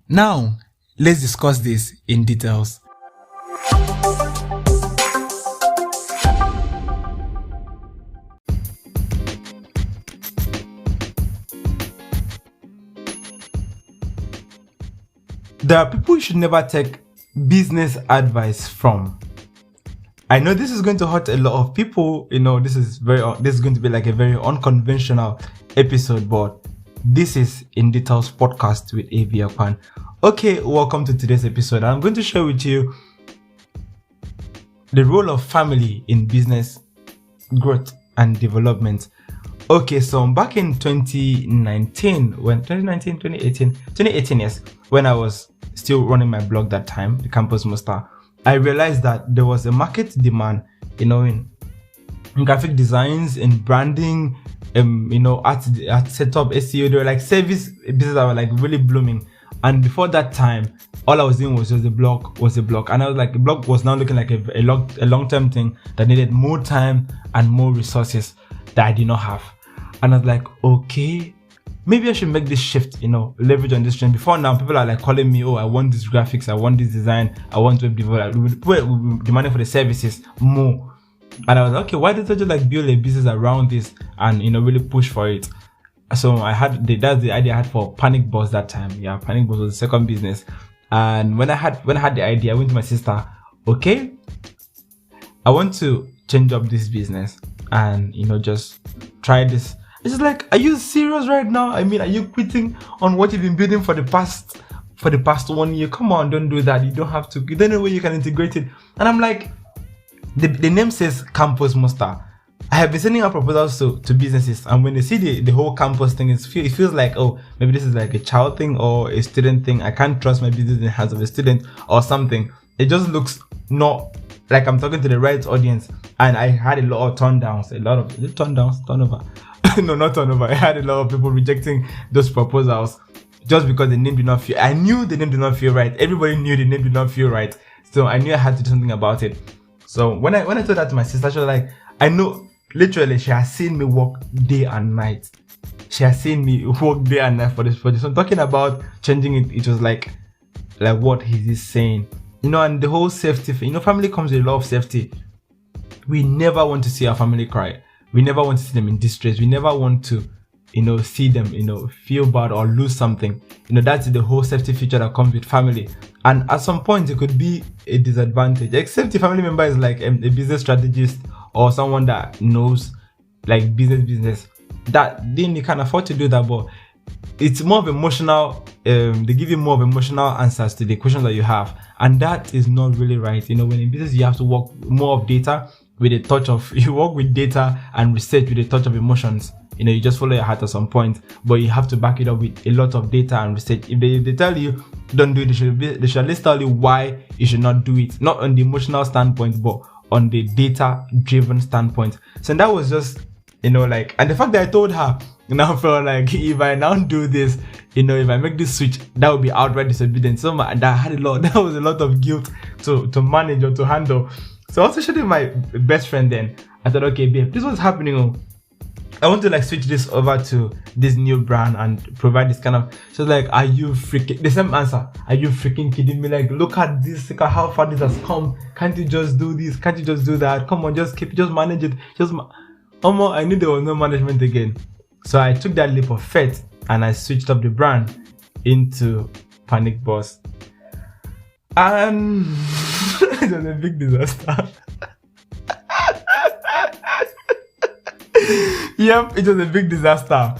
Now, let's discuss this in details. There are people you should never take business advice from. I know this is going to hurt a lot of people. This is going to be like a very unconventional episode, but this is In Details podcast with EP21. Okay, welcome to today's episode. I'm going to share with you the role of family in business growth and development. Okay, so back in 2018, yes, when I was still running my blog that time, the Campus Master, I realized that there was a market demand, in graphic designs, in branding, art setup, SEO. There were like service businesses that were like really blooming. And before that time, all I was doing was just a blog. And I was like, the blog was now looking like a long-term thing that needed more time and more resources that I did not have. And I was like, okay, maybe I should make this shift, leverage on this trend. Before now, people are like calling me, oh, I want this graphics, I want this design, I want web development. People were demanding for the services more. And I was like, okay, why don't I just like build a business around this and, really push for it? So that's the idea I had for Panic Boss that time. Yeah, Panic Boss was the second business. And when I had the idea, I went to my sister, okay, I want to change up this business and, just try this. It's just like, are you serious right now? I mean, are you quitting on what you've been building for the past 1 year? Come on, don't do that. You don't have to. You don't know where you can integrate it. And I'm like, the name says Campus Master. I have been sending out proposals to businesses, and when they see the whole campus thing, it feels like, oh, maybe this is like a child thing or a student thing. I can't trust my business in the hands of a student or something. It just looks not like I'm talking to the right audience. And I had a lot of turnover. No, not turnover. I had a lot of people rejecting those proposals just because the name did not feel. I knew the name did not feel right. Everybody knew the name did not feel right. So I knew I had to do something about it. So when I told that to my sister, she was like, I know, literally, she has seen me work day and night. She has seen me work day and night for this. So I'm talking about changing it. It was like what he is saying, and the whole safety thing. Family comes with a lot of safety. We never want to see our family cry. We never want to see them in distress. We never want to, see them, feel bad or lose something. That's the whole safety feature that comes with family. And at some point, it could be a disadvantage, except if family member is like a business strategist or someone that knows like business, that then they can afford to do that. But it's more of emotional. They give you more of emotional answers to the questions that you have, and that is not really right. When in business you have to work more of data with a touch of, you work with data and research with a touch of emotions. You just follow your heart at some point, but you have to back it up with a lot of data and research. If they tell you don't do it, they should at least tell you why you should not do it, not on the emotional standpoint, but on the data-driven standpoint. So that was just, and the fact that I told her, now felt like if I now do this, if I make this switch, that would be outright disobedience. So that was a lot of guilt to manage or to handle. So I also showed my best friend then. I thought, okay, babe, this was happening. I want to switch this over to this new brand and provide this kind of. So are you freaking? The same answer. Are you freaking kidding me? Look at this. Look at how far this has come. Can't you just do this? Can't you just do that? Come on, just manage it. I knew there was no management again. So I took that leap of faith and I switched up the brand into Panic Boss. And it was a big disaster. Yep, it was a big disaster.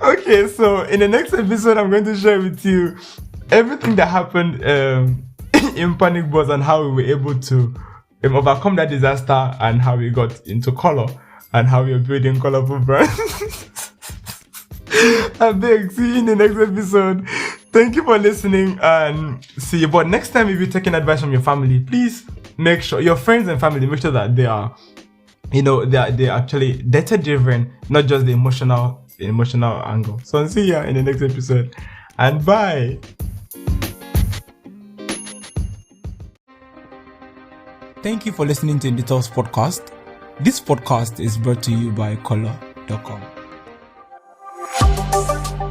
Okay, so in the next episode, I'm going to share with you everything that happened in Panic Boss and how we were able to overcome that disaster and how we got into color and how we are building colorful brands. I beg, see you in the next episode. Thank you for listening and see you. But next time, if you're taking advice from your family, please make sure your friends and family, make sure that they are, they're actually data driven, not just the emotional angle. So I'll see you in the next episode and bye. Thank you for listening to In Details podcast. This podcast is brought to you by color.com. Peace.